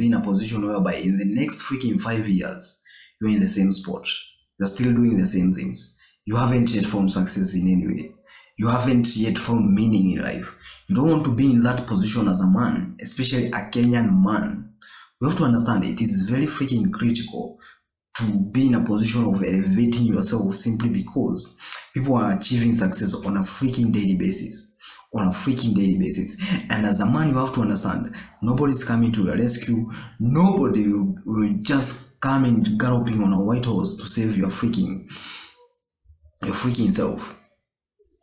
be in a position whereby in the next freaking 5 years, you're in the same spot. You're still doing the same things. You haven't yet found success in any way. You haven't yet found meaning in life. You don't want to be in that position as a man, especially a Kenyan man. You have to understand it is very freaking critical to be in a position of elevating yourself simply because people are achieving success on a freaking daily basis. And as a man, you have to understand, nobody's coming to your rescue. Nobody will just come in galloping on a white horse to save your freaking self.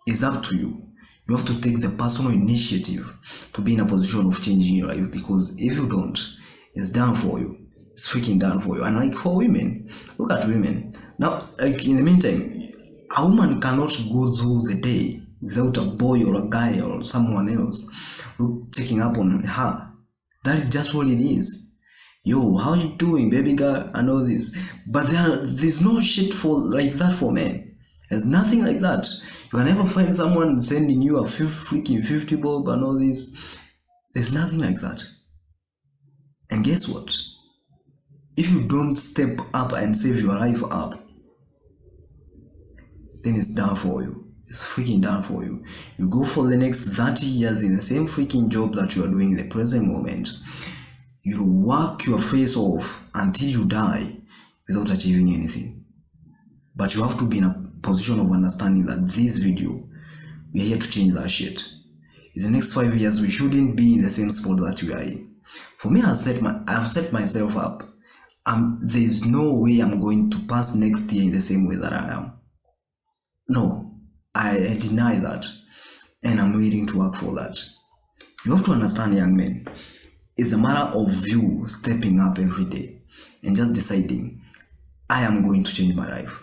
It's up to you. You have to take the personal initiative to be in a position of changing your life, because if you don't, it's done for you. It's freaking done for you. And like for women, look at women. Now, like in the meantime, a woman cannot go through the day without a boy or a guy or someone else checking up on her. That is just what it is. Yo, how you doing, baby girl? And all this. But there's no shit for like that for men. There's nothing like that. You can never find someone sending you a freaking 50 bob and all this. There's nothing like that. And guess what? If you don't step up and save your life up, then it's done for you. It's freaking done for you. You go for the next 30 years in the same freaking job that you are doing in the present moment. You work your face off until you die without achieving anything. But you have to be in a position of understanding that this video, we are here to change that shit. In the next 5 years, we shouldn't be in the same spot that we are in. For me, I've set myself up. There's no way I'm going to pass next year in the same way that I am. No, I deny that, and I'm willing to work for that. You have to understand, young men, it's a matter of you stepping up every day and just deciding, I am going to change my life,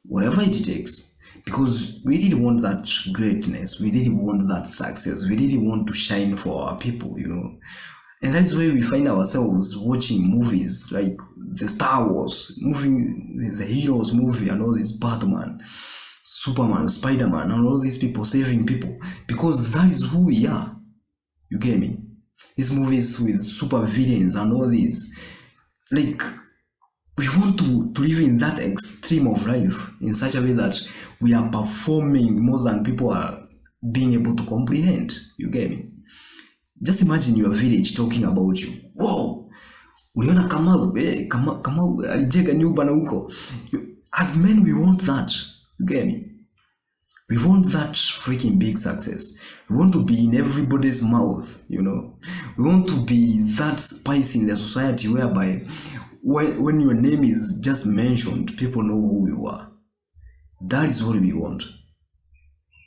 whatever it takes, because we didn't want that greatness, we didn't want that success, we didn't want to shine for our people, you know. And that's why we find ourselves watching movies like the Star Wars, the heroes movie and all this, Batman, Superman, Spider-Man, and all these people saving people, because that is who we are. You get me? These movies with super villains and all this, like, we want to live in that extreme of life in such a way that we are performing more than people are being able to comprehend. You get me? Just imagine your village talking about you. Whoa! Uliona Kamau alijenga nyumba na huko. As men, we want that. You get me? We want that freaking big success. We want to be in everybody's mouth, you know. We want to be that spice in the society whereby when your name is just mentioned, people know who you are. That is what we want.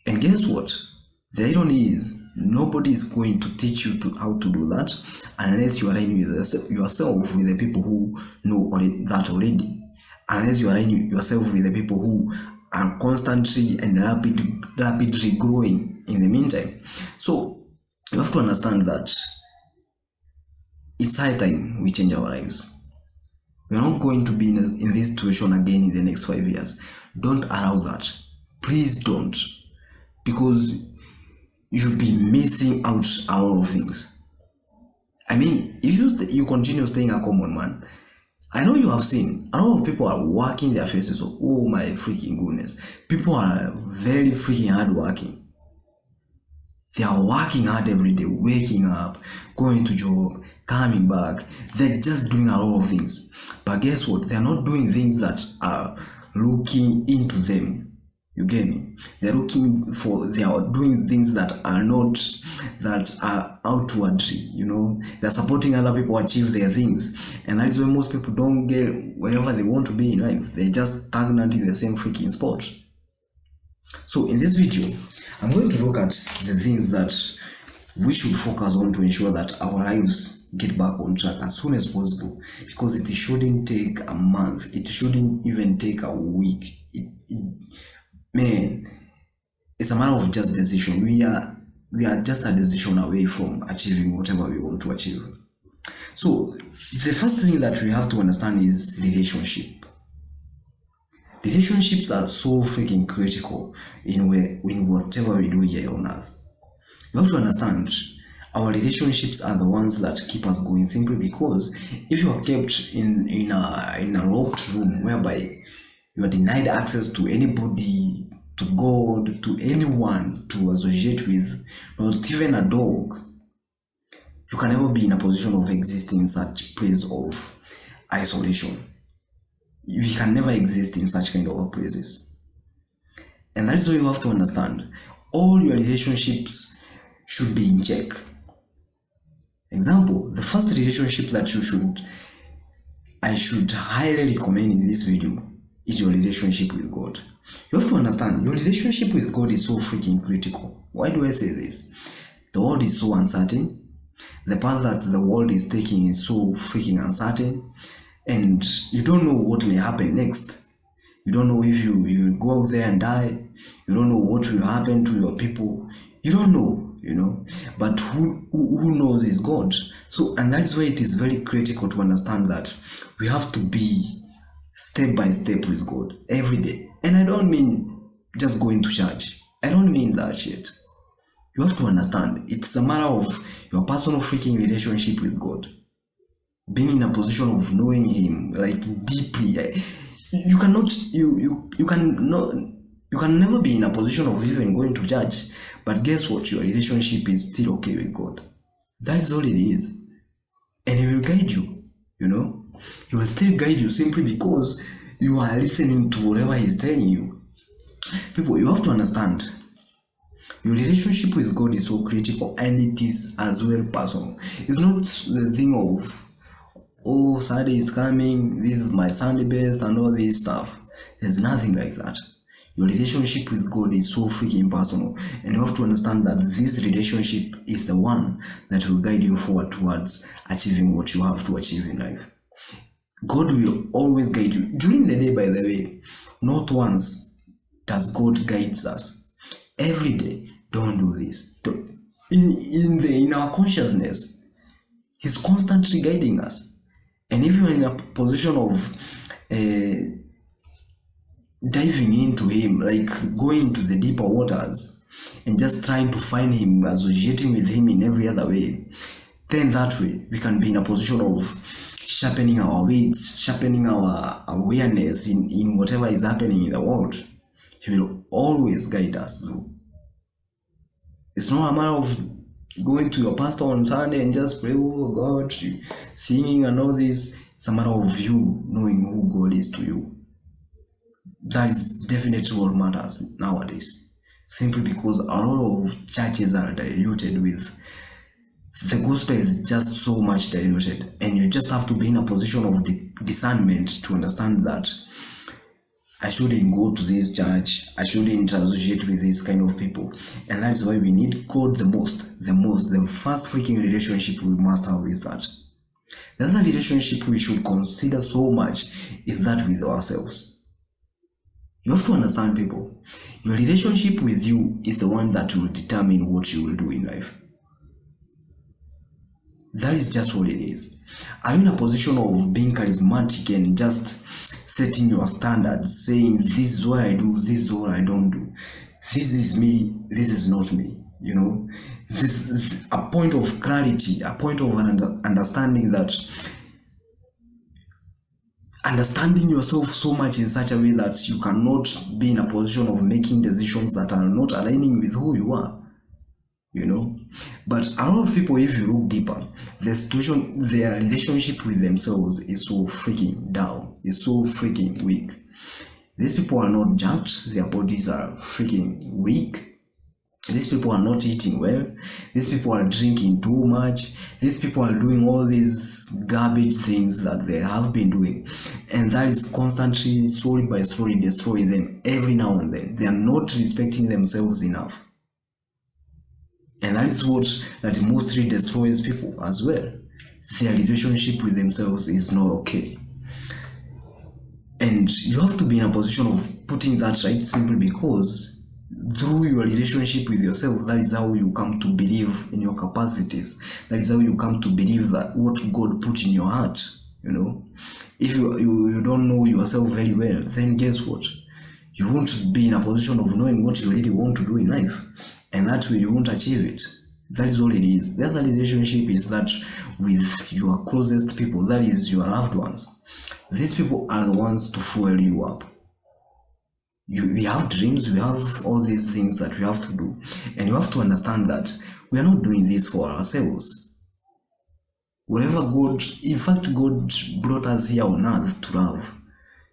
And guess what? The irony is, nobody is going to teach you how to do that unless you align yourself with the people who know that already. Unless you align yourself with the people who are constantly and rapidly growing in the meantime. So you have to understand that it's high time we change our lives. We are not going to be in this situation again in the next 5 years. Don't allow that. Please don't. Because you'll be missing out a lot of things. I mean, if you continue staying a common man, I know you have seen a lot of people are working their faces off. Oh my freaking goodness. People are very freaking hard working. They are working hard every day, waking up, going to job, coming back. They're just doing a lot of things. But guess what? They're not doing things that are looking into them. You get me? They are doing things that are outwardly, you know. They're supporting other people achieve their things. And that is why most people don't get wherever they want to be in life. They're just stagnant in the same freaking spot. So in this video, I'm going to look at the things that we should focus on to ensure that our lives get back on track as soon as possible. Because it shouldn't take a month. It shouldn't even take a week. Man, it's a matter of just decision. We are just a decision away from achieving whatever we want to achieve. So the first thing that we have to understand is relationship. Relationships are so freaking critical in whatever we do here on earth. You have to understand, Our relationships are the ones that keep us going, simply because if you are kept in a locked room whereby you are denied access to anybody, to God, to anyone to associate with, not even a dog, you can never be in a position of existing in such place of isolation. You can never exist in such kind of places. And that is why you have to understand, all your relationships should be in check. Example, the first relationship that I should highly recommend in this video is your relationship with God. You have to understand, your relationship with God is so freaking critical. Why do I say this? The world is so uncertain. The path that the world is taking is so freaking uncertain, and you don't know what may happen next. You don't know if you go out there and die. You don't know what will happen to your people. You don't know, but who knows is God. So, and that's why it is very critical to understand that we have to be step by step with God every day. And I don't mean just going to church. I don't mean that shit. You have to understand, it's a matter of your personal freaking relationship with God. Being in a position of knowing Him like deeply. You can never be in a position of even going to church, but guess what? Your relationship is still okay with God. That is all it is. And He will guide you, He will still guide you simply because you are listening to whatever He's telling you. People, you have to understand, your relationship with God is so critical, and it is as well personal. It's not the thing of, oh, Saturday is coming, this is my Sunday best and all this stuff. There's nothing like that. Your relationship with God is so freaking personal, and you have to understand that this relationship is the one that will guide you forward towards achieving what you have to achieve in life. God will always guide you. During the day, by the way, not once does God guides us. Every day, don't do this. In our consciousness, He's constantly guiding us. And if you're in a position of diving into Him, like going into the deeper waters and just trying to find Him, associating with Him in every other way, then that way we can be in a position of sharpening our wits, sharpening our awareness in whatever is happening in the world. He will always guide us through. It's not a matter of going to your pastor on Sunday and just pray, oh God, singing and all this. It's a matter of you knowing who God is to you. That is definitely what matters nowadays. Simply because a lot of churches are diluted with, the gospel is just so much diluted, and you just have to be in a position of discernment to understand that I shouldn't go to this church, I shouldn't associate with this kind of people. And that is why we need God the first freaking relationship we must have is that. The other relationship we should consider so much is that with ourselves. You have to understand, people, your relationship with you is the one that will determine what you will do in life. That is just what it is. Are you in a position of being charismatic and just setting your standards, saying this is what I do, this is what I don't do, this is me, this is not me, this is a point of clarity, a point of understanding, that understanding yourself so much in such a way that you cannot be in a position of making decisions that are not aligning with who you are. But a lot of people, if you look deeper, their relationship with themselves is so freaking down, is so freaking weak. These people are not jacked, their bodies are freaking weak. These people are not eating well. These people are drinking too much. These people are doing all these garbage things that they have been doing, and that is constantly, story by story, destroying them every now and then. They are not respecting themselves enough. And that is what that mostly destroys people as well. Their relationship with themselves is not okay. And you have to be in a position of putting that right, simply because through your relationship with yourself, that is how you come to believe in your capacities. That is how you come to believe that what God put in your heart, If you don't know yourself very well, then guess what? You won't be in a position of knowing what you really want to do in life. And that way you won't achieve it. That is all it is. The other relationship is that with your closest people, that is your loved ones. These people are the ones to fuel you up. We have dreams, we have all these things that we have to do, and you have to understand that we are not doing this for ourselves. Whatever God, in fact, God brought us here on earth to love.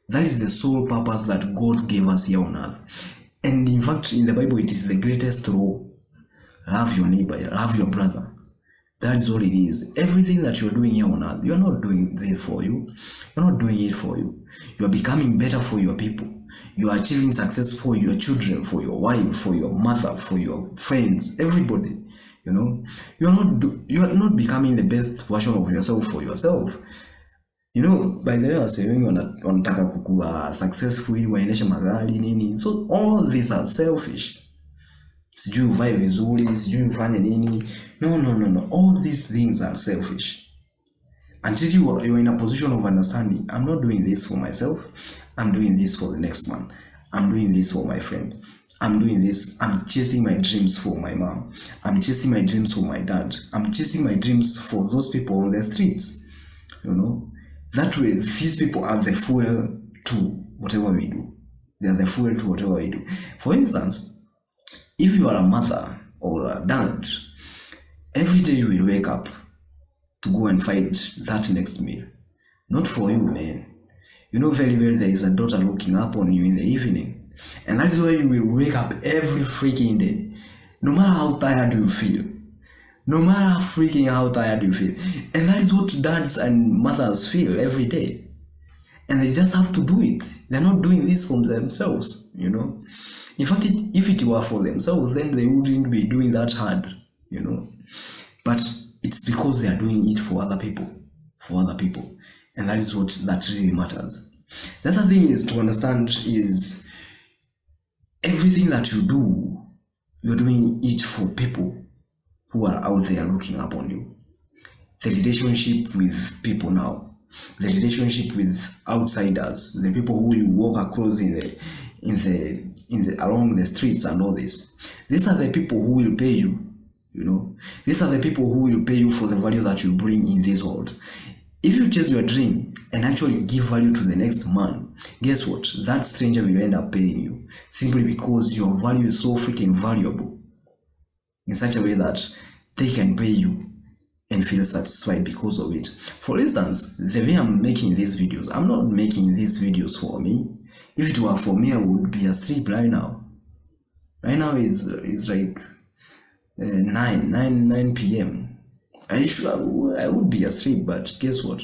That is the sole purpose that God gave us here on earth. And in fact, in the Bible, it is the greatest law. Love your neighbor, love your brother. That is all it is. Everything that you're doing here on earth, you're not doing it for you. You're not doing it for you. You're becoming better for your people. You are achieving success for your children, for your wife, for your mother, for your friends, everybody. You know, you are not becoming the best version of yourself for yourself. You know, by the way, I was saying wanataka kukua successful ili waendeshe magari nini. So all these are selfish. Sijui uvae vizuri, sijui ufanye nini. No. All these things are selfish. Until you are in a position of understanding, I'm not doing this for myself. I'm doing this for the next man. I'm doing this for my friend. I'm doing this. I'm chasing my dreams for my mom. I'm chasing my dreams for my dad. I'm chasing my dreams for those people on the streets. You know, that way, these people are the fuel to whatever we do. They are the fuel to whatever we do. For instance, if you are a mother or a dad, every day you will wake up to go and find that next meal. Not for you, man. You know very well there is a daughter looking up on you in the evening. And that is why you will wake up every freaking day. No matter how tired you feel. No matter freaking how tired you feel. And that is what dads and mothers feel every day. And they just have to do it. They're not doing this for themselves, you know. In fact, if it were for themselves, then they wouldn't be doing that hard, you know. But it's because they are doing it for other people. For other people. And that is what that really matters. The other thing is to understand is everything that you do, you're doing it for people who are out there looking up on you. The relationship with people now, the relationship with outsiders, the people who you walk across along the streets and all this. These are the people who will pay you, you know. These are the people who will pay you for the value that you bring in this world. If you chase your dream and actually give value to the next man, guess what? That stranger will end up paying you simply because your value is so freaking valuable in such a way that they can pay you and feel satisfied because of it. For instance, the way I'm making these videos, I'm not making these videos for me. If it were for me, I would be asleep right now. Right now it's like 9 p.m. I would be asleep, but guess what?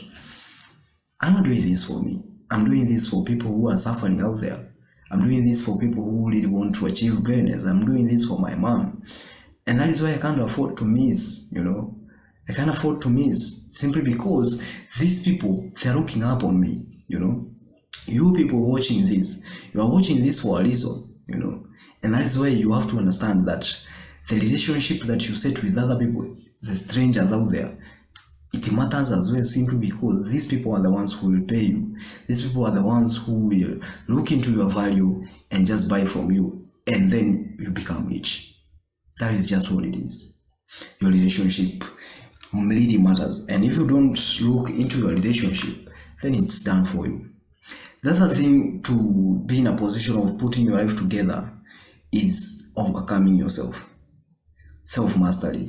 I'm not doing this for me. I'm doing this for people who are suffering out there. I'm doing this for people who really want to achieve greatness. I'm doing this for my mom. And that is why I can't afford to miss, you know. I can't afford to miss simply because these people, they're looking up on me, you know. You people watching this, you are watching this for a reason, you know. And that is why you have to understand that the relationship that you set with other people, the strangers out there, it matters as well simply because these people are the ones who will pay you. These people are the ones who will look into your value and just buy from you, and then you become rich. That is just what it is. Your relationship really matters, and if you don't look into your relationship, then it's done for you. The other thing to be in a position of putting your life together is overcoming yourself. Self-mastery.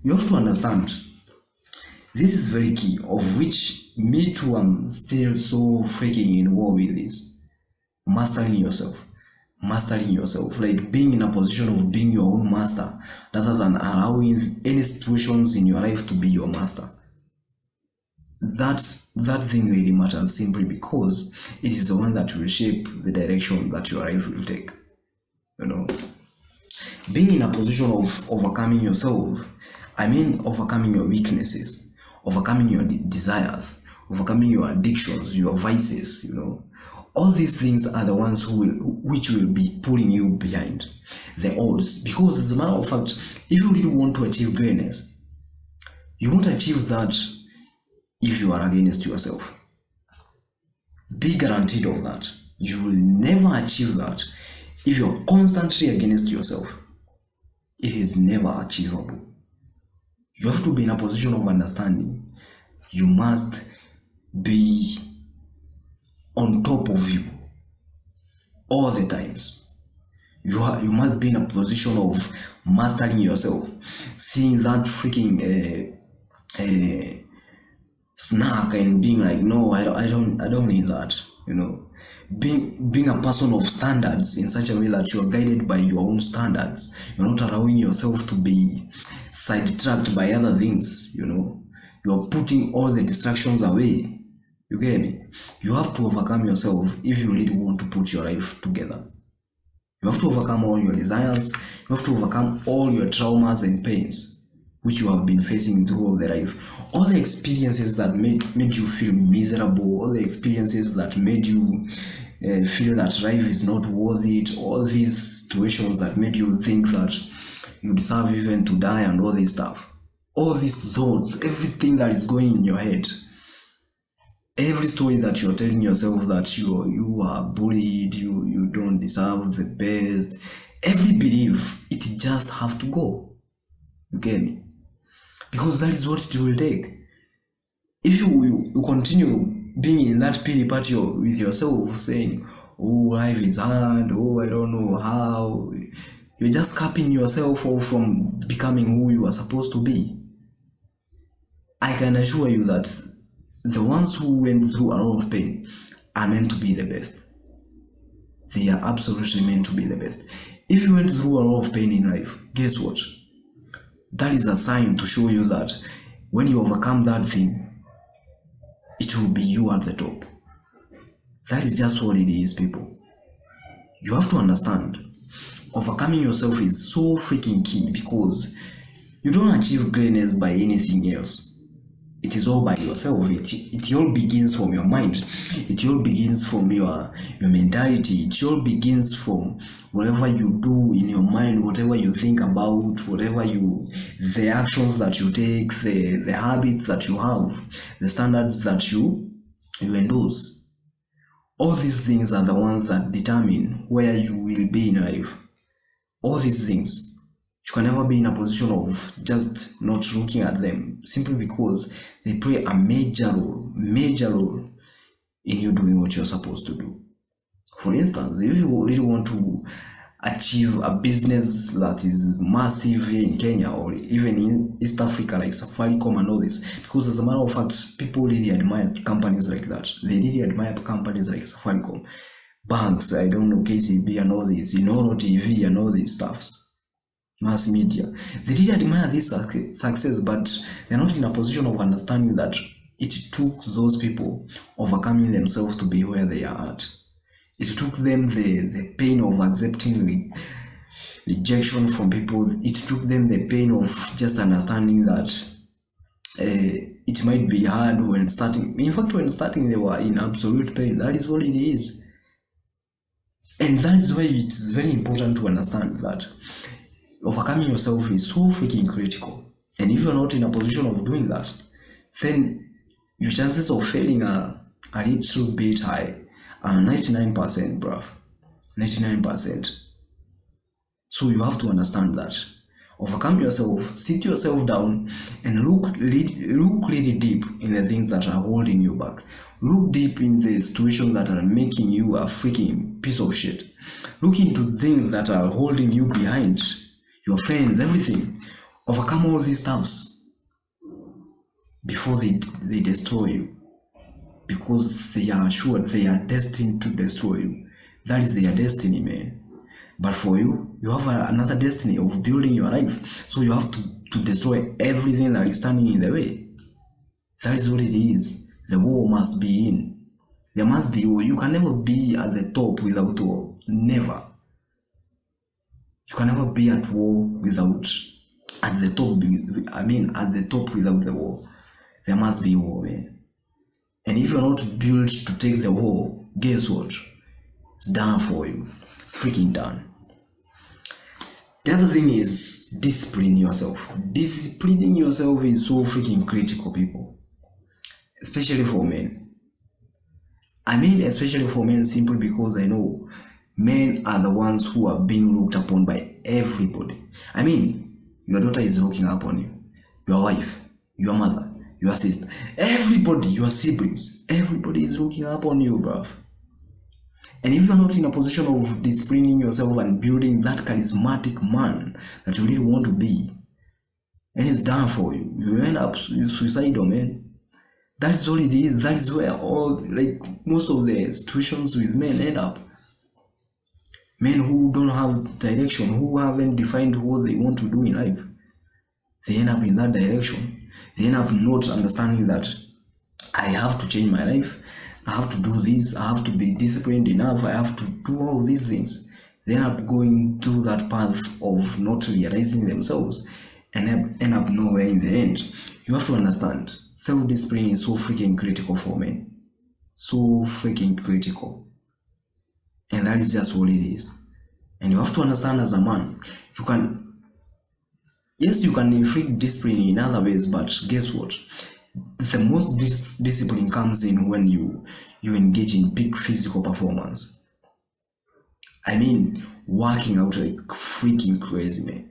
You have to understand, this is very key, of which me too am still so freaking in war with this. Mastering yourself. Mastering yourself, like being in a position of being your own master rather than allowing any situations in your life to be your master. That thing really matters simply because it is the one that will shape the direction that your life will take. You know, being in a position of overcoming yourself, I mean overcoming your weaknesses, overcoming your desires, overcoming your addictions, your vices, you know. All these things are the ones which will be pulling you behind the odds. Because as a matter of fact, if you really want to achieve greatness, you won't achieve that if you are against yourself. Be guaranteed of that. You will never achieve that if you are constantly against yourself. It is never achievable. You have to be in a position of understanding. You must be on top of you all the times. You must be in a position of mastering yourself, seeing that freaking snack and being like, no, I don't need that. Being a person of standards in such a way that you are guided by your own standards. You're not allowing yourself to be sidetracked by other things. You're putting all the distractions away. You get me? You have to overcome yourself if you really want to put your life together. You have to overcome all your desires. You have to overcome all your traumas and pains which you have been facing throughout the life. All the experiences that made you feel miserable, all the experiences that made you feel that life is not worth it, all these situations that made you think that you deserve even to die and all this stuff. All these thoughts, everything that is going in your head, every story that you're telling yourself that you are bullied, you don't deserve the best, every belief, it just have to go. You get me? Because that is what it will take. If you continue being in that pity party with yourself, saying, oh, life is hard, oh, I don't know how, you're just capping yourself off from becoming who you are supposed to be. I can assure you that the ones who went through a lot of pain are meant to be the best. They are absolutely meant to be the best. If you went through a lot of pain in life, guess what? That is a sign to show you that when you overcome that thing, it will be you at the top. That is just what it is, people. You have to understand, overcoming yourself is so freaking key, because you don't achieve greatness by anything else. It is all by yourself. It all begins from your mind. It all begins from your mentality. It all begins from whatever you do in your mind, whatever you think about, the actions that you take, the habits that you have, the standards that you endorse. All these things are the ones that determine where you will be in life. All these things. You can never be in a position of just not looking at them, simply because they play a major role in you doing what you're supposed to do. For instance, if you really want to achieve a business that is massive here in Kenya or even in East Africa, like Safaricom and all this, because as a matter of fact, people really admire companies like that. They really admire companies like Safaricom, banks, I don't know, KCB and all this, Inooro TV and all these stuffs. Mass media, they did admire this success, but they're not in a position of understanding that it took those people overcoming themselves to be where they are at. It took them the pain of accepting rejection from people. It took them the pain of just understanding that it might be hard when starting. In fact, when starting, they were in absolute pain. That is what it is. And that is why it's very important to understand that overcoming yourself is so freaking critical. And if you're not in a position of doing that, then your chances of failing are a little bit high. 99%, bruv. 99%. So you have to understand that. Overcome yourself, sit yourself down, and look really deep in the things that are holding you back. Look deep in the situations that are making you a freaking piece of shit. Look into things that are holding you behind. Your friends, everything. Overcome all these stuffs before they destroy you, because they are sure they are destined to destroy you. That is their destiny, man. But for you, you have another destiny of building your life, so you have to destroy everything that is standing in the way. That is what it is. The war must be in. There must be war. You can never be at the top without war. Never. You can never be at war without at the top without the war. There must be war, man. And if you're not built to take the war, guess what? It's done for you. It's freaking done. The other thing is discipline yourself. Disciplining yourself is so freaking critical, people. Especially for men. I mean, especially for men, simply because I know men are the ones who are being looked upon by everybody. I mean, your daughter is looking up on you. your wife, your mother, your sister, everybody, your siblings, everybody is looking up on you, bruv. And if you're not in a position of disciplining yourself and building that charismatic man that you really want to be, and it's done for you. You end up suicidal, man. That is all it is. That is where most of the situations with men end up. Men who don't have direction, who haven't defined what they want to do in life, they end up in that direction. They end up not understanding that I have to change my life. I have to do this. I have to be disciplined enough. I have to do all of these things. They end up going through that path of not realizing themselves and end up nowhere in the end. You have to understand, self-discipline is so freaking critical for men. So freaking critical. And that is just what it is. And you have to understand, as a man, you can inflict discipline in other ways, but guess what? The most discipline comes in when you engage in big physical performance. I mean, working out like freaking crazy, man.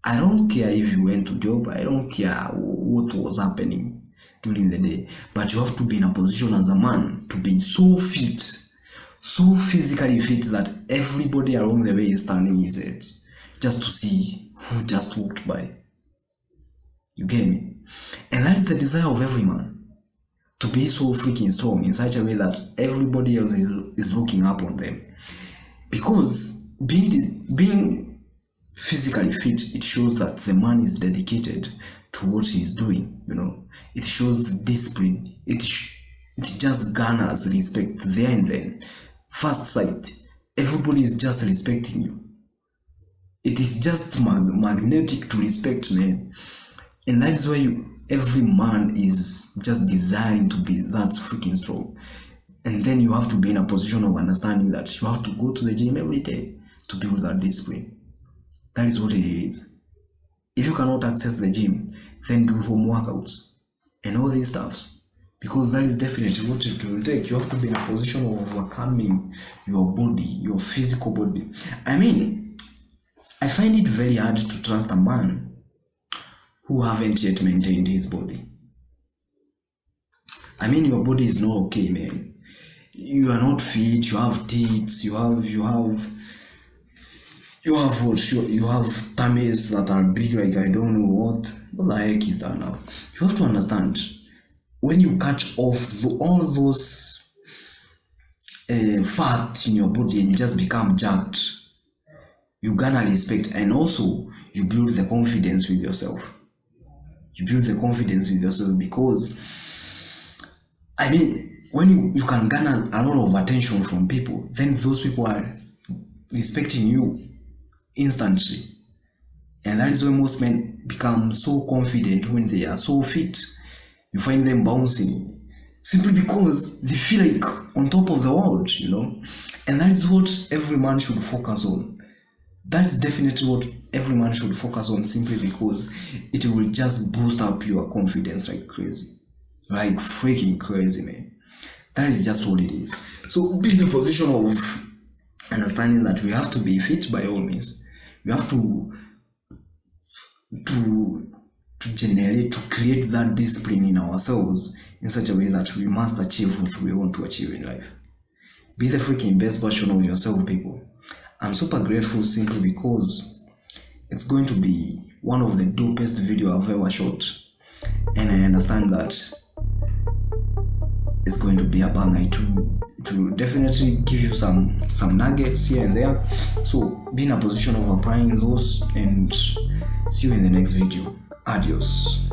I don't care if you went to job, I don't care what was happening during the day, but you have to be in a position as a man to be so fit, so physically fit that everybody along the way is turning his head just to see who just walked by. You get me? And that is the desire of every man, to be so freaking strong in such a way that everybody else is looking up on them. Because being physically fit, it shows that the man is dedicated to what he's doing. It shows the discipline. It just garners respect there and then. First sight, everybody is just respecting you. It is just magnetic to respect, man. And that is why every man is just desiring to be that freaking strong. And then you have to be in a position of understanding that you have to go to the gym every day to build that discipline. That is what it is. If you cannot access the gym, then do home workouts and all these stuffs, because that is definitely what it will take. You have to be in a position of overcoming your body, your physical body. I mean, I find it very hard to trust a man who haven't yet maintained his body. I mean, your body is not okay, man. You are not fit, you have teeth, you have tummies that are big, like I don't know what the heck is that now. You have to understand, when you cut off all those fat in your body and you just become jacked, you garner respect, and also you build the confidence with yourself. Because, I mean, when you can garner a lot of attention from people, then those people are respecting you instantly. And that is why most men become so confident when they are so fit. You find them bouncing simply because they feel like on top of the world, And that is what every man should focus on. That is definitely what every man should focus on, simply because it will just boost up your confidence like crazy. Like freaking crazy, man. That is just what it is. So be in a position of understanding that we have to be fit by all means. We have to create that discipline in ourselves in such a way that we must achieve what we want to achieve in life. Be the freaking best version of yourself, people. I'm super grateful simply because it's going to be one of the dopest video I've ever shot, and I understand that it's going to be a banger. To definitely give you some nuggets here and there. So be in a position of applying those, and see you in the next video. Adios.